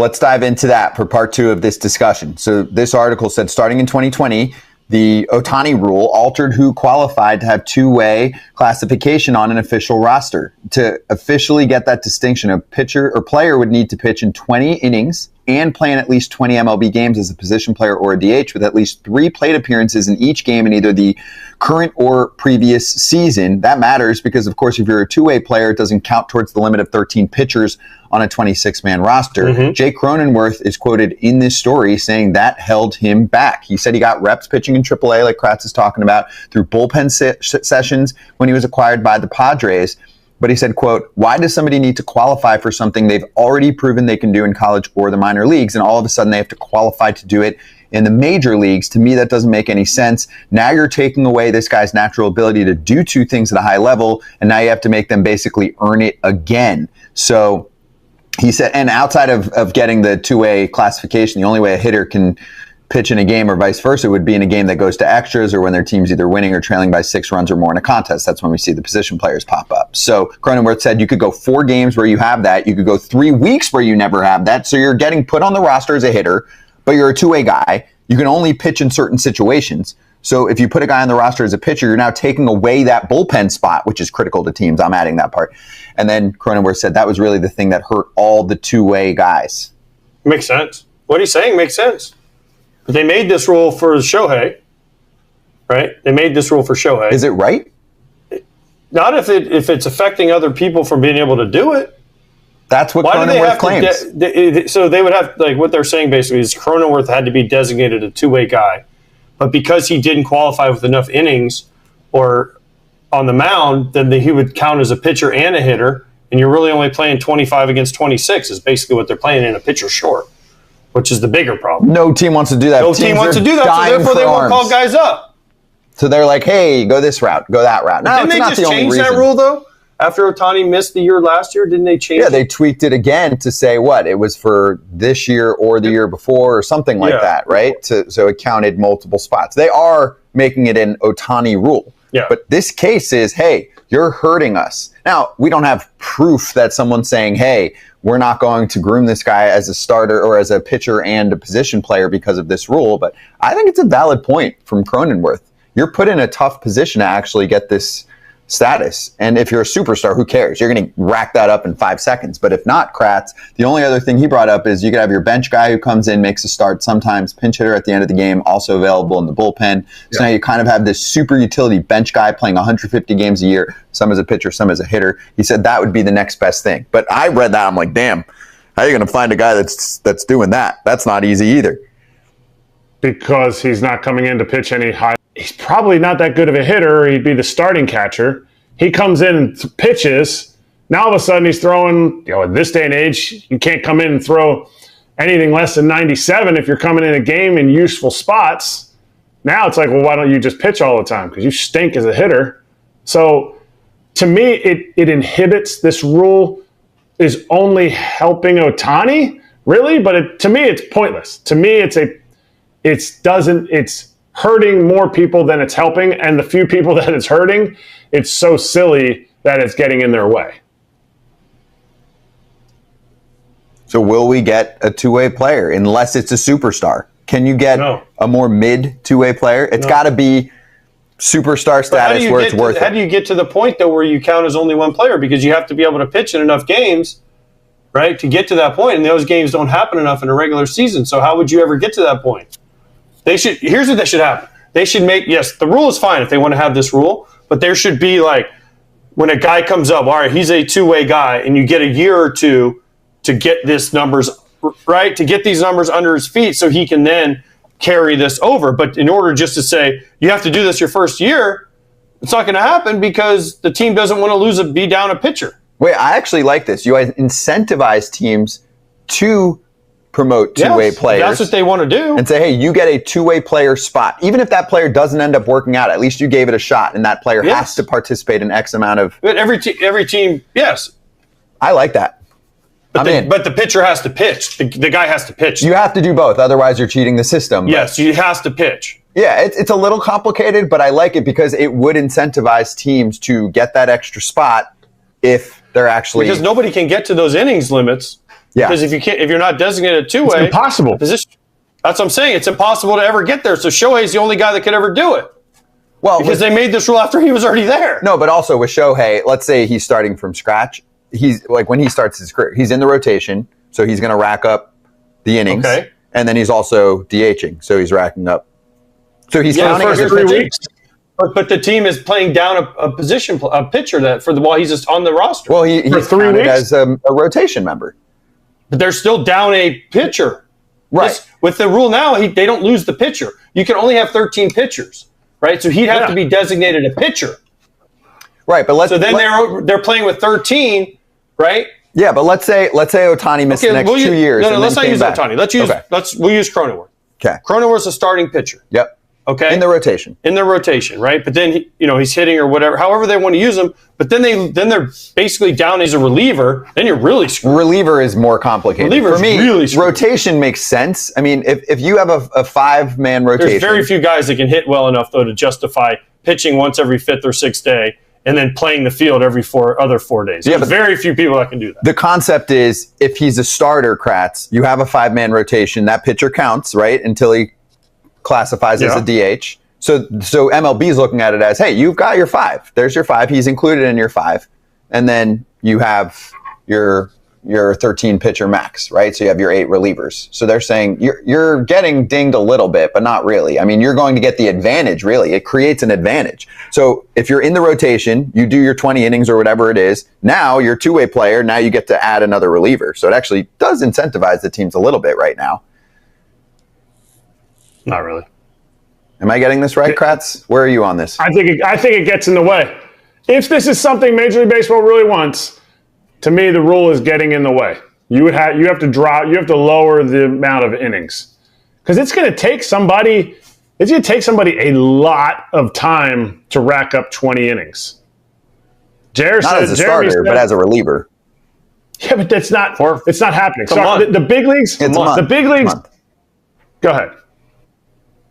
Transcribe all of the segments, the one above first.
Let's dive into that for part 2 of this discussion. So this article said starting in 2020, the Ohtani rule altered who qualified to have two-way classification on an official roster. To officially get that distinction, a pitcher or player would need to pitch in 20 innings and play in at least 20 MLB games as a position player or a DH with at least 3 plate appearances in each game in either the current or previous season. That matters because, of course, if you're a two-way player, it doesn't count towards the limit of 13 pitchers on a 26-man roster. Mm-hmm. Jake Cronenworth is quoted in this story saying that held him back. He said he got reps pitching in AAA, like Kratz is talking about, through bullpen sessions when he was acquired by the Padres. But he said, quote, why does somebody need to qualify for something they've already proven they can do in college or the minor leagues, and all of a sudden they have to qualify to do it in the major leagues? To me, that doesn't make any sense. Now you're taking away this guy's natural ability to do two things at a high level, and now you have to make them basically earn it again. So he said, and outside of getting the two-way classification, the only way a hitter can pitch in a game or vice versa would be in a game that goes to extras or when their team's either winning or trailing by 6 runs or more in a contest. That's when we see the position players pop up. So Cronenworth said you could go 4 games where you have that. You could go 3 weeks where you never have that. So you're getting put on the roster as a hitter, but you're a two-way guy. You can only pitch in certain situations. So if you put a guy on the roster as a pitcher, you're now taking away that bullpen spot, which is critical to teams. I'm adding that part. And then Cronenworth said that was really the thing that hurt all the two-way guys. Makes sense. What he's saying makes sense. But they made this rule for Shohei, right? They made this rule for Shohei. Is it right? Not if it's affecting other people from being able to do it. That's what Cronenworth claims. So they would have, like, what they're saying basically is Cronenworth had to be designated a two-way guy. But because he didn't qualify with enough innings or on the mound, then he would count as a pitcher and a hitter, and you're really only playing 25 against 26 is basically what they're playing in a pitcher short, which is the bigger problem. No team wants to do that. No team wants to do that, so therefore they won't call guys up. So they're like, hey, go this route, go that route. No, didn't they just change that rule, though? After Ohtani missed the year last year, didn't they change it? Yeah, they tweaked it again to say what? It was for this year or the year before or something like that, right? So it counted multiple spots. They are making it an Ohtani rule. Yeah. But this case is, hey, you're hurting us. Now, we don't have proof that someone's saying, hey, we're not going to groom this guy as a starter or as a pitcher and a position player because of this rule. But I think it's a valid point from Cronenworth. You're put in a tough position to actually get this status. And if you're a superstar, who cares? You're going to rack that up in 5 seconds. But if not, Kratz, the only other thing he brought up is you could have your bench guy who comes in, makes a start, sometimes pinch hitter at the end of the game, also available in the bullpen. So now you kind of have this super utility bench guy playing 150 games a year, some as a pitcher, some as a hitter. He said that would be the next best thing. But I read that, I'm like, damn, how are you going to find a guy that's doing that? That's not easy either. Because he's not coming in to pitch any high. He's probably not that good of a hitter. He'd be the starting catcher. He comes in and pitches. Now all of a sudden he's throwing, in this day and age, you can't come in and throw anything less than 97 if you're coming in a game in useful spots. Now it's like, well, why don't you just pitch all the time? Because you stink as a hitter. So to me, it inhibits. This rule is only helping Ohtani, really, but to me it's pointless. To me it's hurting more people than it's helping, and the few people that it's hurting, it's so silly that it's getting in their way. So will we get a two-way player unless it's a superstar? Can you get a more mid two-way player? It's got to be superstar status where it's worth it. How do you get to the point, though, where you count as only one player? Because you have to be able to pitch in enough games, right, to get to that point, and those games don't happen enough in a regular season. So how would you ever get to that point? Here's what that should happen. They should make, yes, the rule is fine if they want to have this rule, but there should be, like, when a guy comes up, all right, he's a two-way guy, and you get a year or two to get this numbers, right, to get these numbers under his feet so he can then carry this over. But in order just to say, you have to do this your first year, it's not going to happen because the team doesn't want to be down a pitcher. Wait, I actually like this. You incentivize teams to promote two-way players. That's what they want to do. And say, hey, you get a two-way player spot. Even if that player doesn't end up working out, at least you gave it a shot, and that player has to participate in X amount of... But every team, yes. I like that. But the pitcher has to pitch. The guy has to pitch. You have to do both, otherwise you're cheating the system. Yes, he has to pitch. Yeah, it's a little complicated, but I like it because it would incentivize teams to get that extra spot if they're actually... Because nobody can get to those innings limits Yeah. Because if you're not designated It's two-way impossible. position, that's what I'm saying. It's impossible to ever get there. So Shohei's the only guy that could ever do it Well, because they made this rule after he was already there. no, but also with Shohei, let's say he's starting from scratch. He's like when he starts his career, he's in the rotation, so he's going to rack up the innings, Okay. and then he's also DHing, so he's racking up. So he's Yeah, counting the as first a 3 pitcher. weeks. But the team is playing down a pitcher that while he's just on the roster. Well, he's 3 counted weeks? as a rotation member. But they're still down a pitcher. Right. With the rule now, they don't lose the pitcher. You can only have 13 pitchers, right? So he'd have to be designated a pitcher. Right, but So then they're playing with 13, right? yeah, but let's say Ohtani missed the next 2 years. No, and let's then not came use back. Ohtani. We'll use Cronenworth. Okay. Cronenworth's a starting pitcher. Yep. Okay. In the rotation. In their rotation, right? But then he's hitting or whatever, however they want to use him. But then they're basically down as a reliever. Then you're really screwed. Reliever is more complicated. Reliever For is me, really screwed. rotation makes sense. I mean, if you have a 5-man rotation, There's very few guys that can hit well enough though to justify pitching once every 5th or 6th day and then playing the field every 4 days. Yeah, There's but very few people that can do that. the concept is if he's a starter, Kratz, you have a 5-man rotation. That pitcher counts, right, until he classifies as a DH. So MLB is looking at it as, hey, you've got your 5. There's your 5. He's included in your 5, and then you have your 13 pitcher max, right? So you have your 8 relievers. So they're saying you're getting dinged a little bit, but not really. I mean, you're going to get the advantage. Really, it creates an advantage. So if you're in the rotation, you do your 20 innings or whatever it is. Now you're a 2-way player. Now you get to add another reliever. So it actually does incentivize the teams a little bit right now. Not really. Am I getting this right, Kratz? Where are you on this? I think it gets in the way. If this is something Major League Baseball really wants, to me, the rule is getting in the way. You have to lower the amount of innings because it's going to take somebody a lot of time to rack up 20 innings. Not as a starter, but as a reliever. Yeah, but it's not happening. a month. The big leagues. It's a month. The big leagues. Month. Go ahead.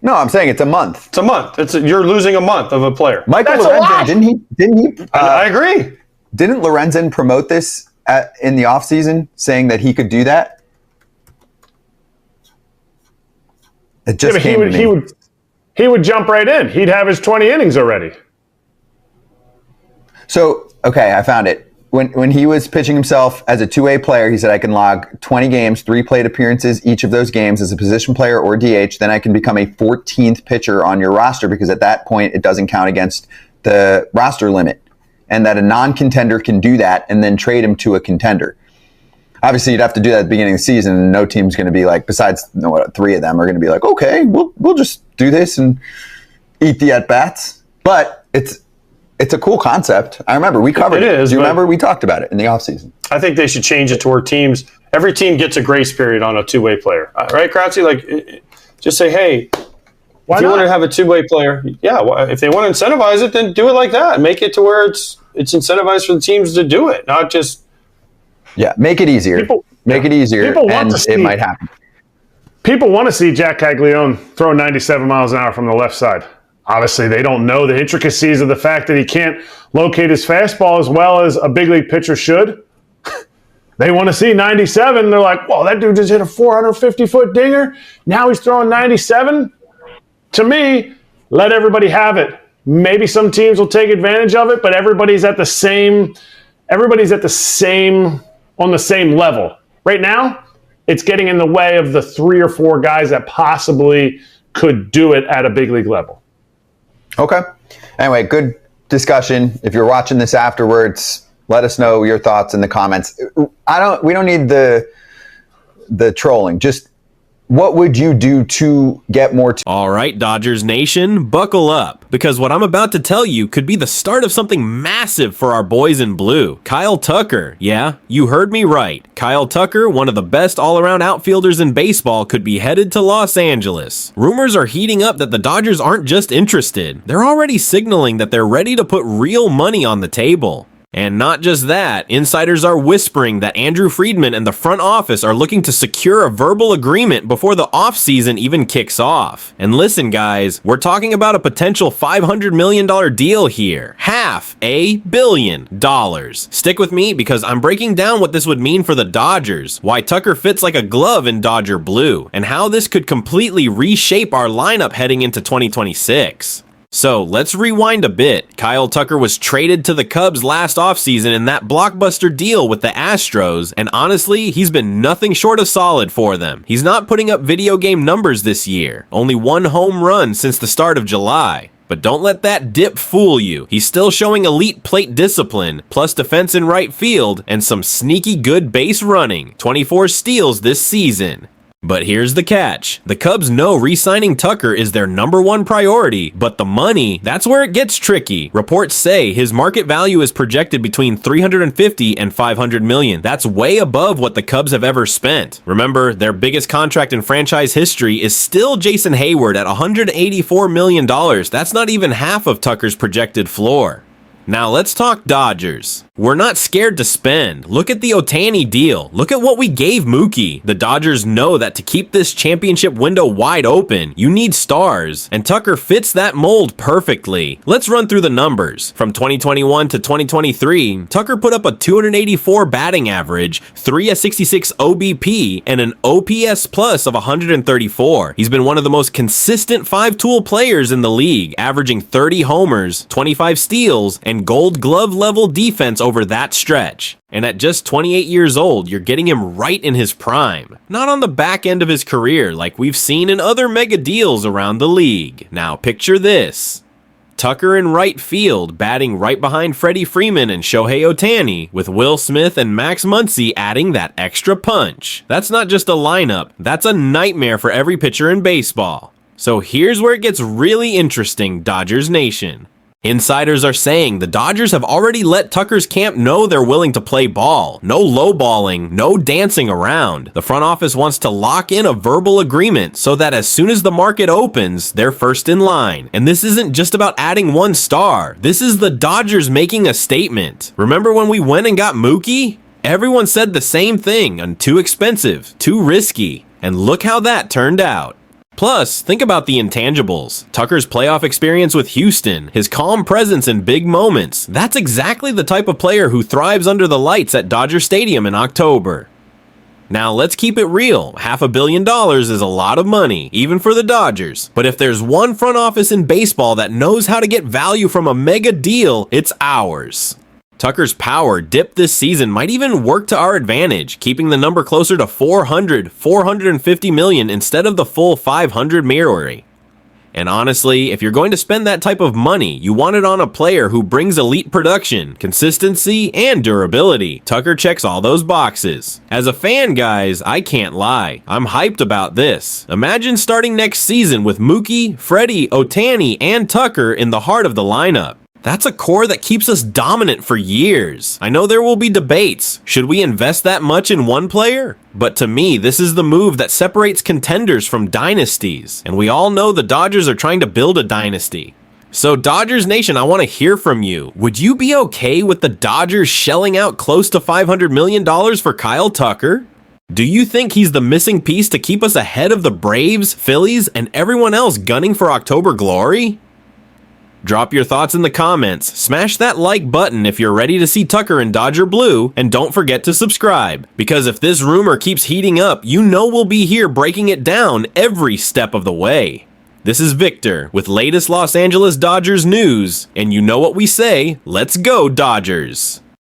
No, I'm saying it's a month. It's a month. You're losing a month of a player. Michael That's a lot. Lorenzen, didn't he? I agree. Didn't Lorenzen promote this in the offseason, saying that he could do that? It just came to me. He would jump right in. He'd have his 20 innings already. So, okay, I found it. When he was pitching himself as a 2-way player, he said, I can log 20 games, 3 plate appearances each of those games as a position player or DH. Then I can become a 14th pitcher on your roster because at that point, it doesn't count against the roster limit. And that a non-contender can do that and then trade him to a contender. Obviously, you'd have to do that at the beginning of the season, and no team's going to be like, besides 3 of them are going to be like, okay, we'll just do this and eat the at-bats. But it's a cool concept. I remember we covered it. Is, do you remember we talked about it in the offseason? I think they should change it to where every team gets a grace period on a 2-way player. Right, Kratzy? Like, just say, hey, if you want to have a 2-way player, if they want to incentivize it, then do it like that. Make it to where it's incentivized for the teams to do it, not just... Yeah, make it easier. Make it easier, and it might happen. People want to see Jack Caglione throw 97 miles an hour from the left side. Obviously, they don't know the intricacies of the fact that he can't locate his fastball as well as a big league pitcher should. They want to see 97. They're like, whoa, that dude just hit a 450-foot dinger. Now he's throwing 97. To me, let everybody have it. Maybe some teams will take advantage of it, but everybody's on the same level. Right now, it's getting in the way of the 3 or 4 guys that possibly could do it at a big league level. Okay. Anyway, good discussion. If you're watching this afterwards, let us know your thoughts in the comments. We don't need the trolling. Just what would you do to get more? All right, Dodgers Nation, buckle up, because what I'm about to tell you could be the start of something massive for our boys in blue. Kyle Tucker. Yeah, you heard me right. Kyle Tucker, one of the best all-around outfielders in baseball, could be headed to Los Angeles. Rumors are heating up that the Dodgers aren't just interested. They're already signaling that they're ready to put real money on the table. And not just that, insiders are whispering that Andrew Friedman and the front office are looking to secure a verbal agreement before the offseason even kicks off. And listen, guys, we're talking about a potential $500 million deal here. $500 million. Stick with me because I'm breaking down what this would mean for the Dodgers, why Tucker fits like a glove in Dodger blue, and how this could completely reshape our lineup heading into 2026. So let's rewind a bit. Kyle Tucker was traded to the Cubs last offseason in that blockbuster deal with the Astros, and honestly, he's been nothing short of solid for them. He's not putting up video game numbers this year, only 1 home run since the start of July. But don't let that dip fool you. He's still showing elite plate discipline, plus defense in right field, and some sneaky good base running. 24 steals this season. But here's the catch. The Cubs know re-signing Tucker is their #1 priority, but the money, that's where it gets tricky. Reports say his market value is projected between $350 and $500 million. That's way above what the Cubs have ever spent. Remember, their biggest contract in franchise history is still Jason Hayward at $184 million. That's not even half of Tucker's projected floor. Now let's talk Dodgers. We're not scared to spend. Look at the Ohtani deal. Look at what we gave Mookie. The Dodgers know that to keep this championship window wide open, you need stars, and Tucker fits that mold perfectly. Let's run through the numbers. From 2021 to 2023, Tucker put up a 284 batting average, 3.66 OBP, and an OPS plus of 134. He's been one of the most consistent 5-tool players in the league, averaging 30 homers, 25 steals, and Gold Glove level defense over that stretch. And at just 28 years old, you're getting him right in his prime. Not on the back end of his career like we've seen in other mega deals around the league. Now picture this. Tucker in right field, batting right behind Freddie Freeman and Shohei Ohtani, with Will Smith and Max Muncy adding that extra punch. That's not just a lineup, that's a nightmare for every pitcher in baseball. So here's where it gets really interesting, Dodgers Nation. Insiders are saying the Dodgers have already let Tucker's camp know they're willing to play ball. No lowballing, no dancing around. The front office wants to lock in a verbal agreement so that as soon as the market opens, they're first in line. And this isn't just about adding one star. This is the Dodgers making a statement. Remember when we went and got Mookie? Everyone said the same thing, and too expensive, too risky. And look how that turned out. Plus, think about the intangibles. Tucker's playoff experience with Houston, his calm presence in big moments. That's exactly the type of player who thrives under the lights at Dodger Stadium in October. Now, let's keep it real. $500 million is a lot of money, even for the Dodgers. But if there's one front office in baseball that knows how to get value from a mega deal, it's ours. Tucker's power dip this season might even work to our advantage, keeping the number closer to 450 million instead of the full 500 mirroring. And honestly, if you're going to spend that type of money, you want it on a player who brings elite production, consistency, and durability. Tucker checks all those boxes. As a fan, guys, I can't lie. I'm hyped about this. Imagine starting next season with Mookie, Freddie, Ohtani, and Tucker in the heart of the lineup. That's a core that keeps us dominant for years. I know there will be debates. Should we invest that much in one player? But to me, this is the move that separates contenders from dynasties. And we all know the Dodgers are trying to build a dynasty. So Dodgers Nation, I want to hear from you. Would you be okay with the Dodgers shelling out close to $500 million for Kyle Tucker? Do you think he's the missing piece to keep us ahead of the Braves, Phillies, and everyone else gunning for October glory? Drop your thoughts in the comments, smash that like button if you're ready to see Tucker in Dodger blue, and don't forget to subscribe, because if this rumor keeps heating up, you know we'll be here breaking it down every step of the way. This is Victor with latest Los Angeles Dodgers news, and you know what we say, let's go Dodgers!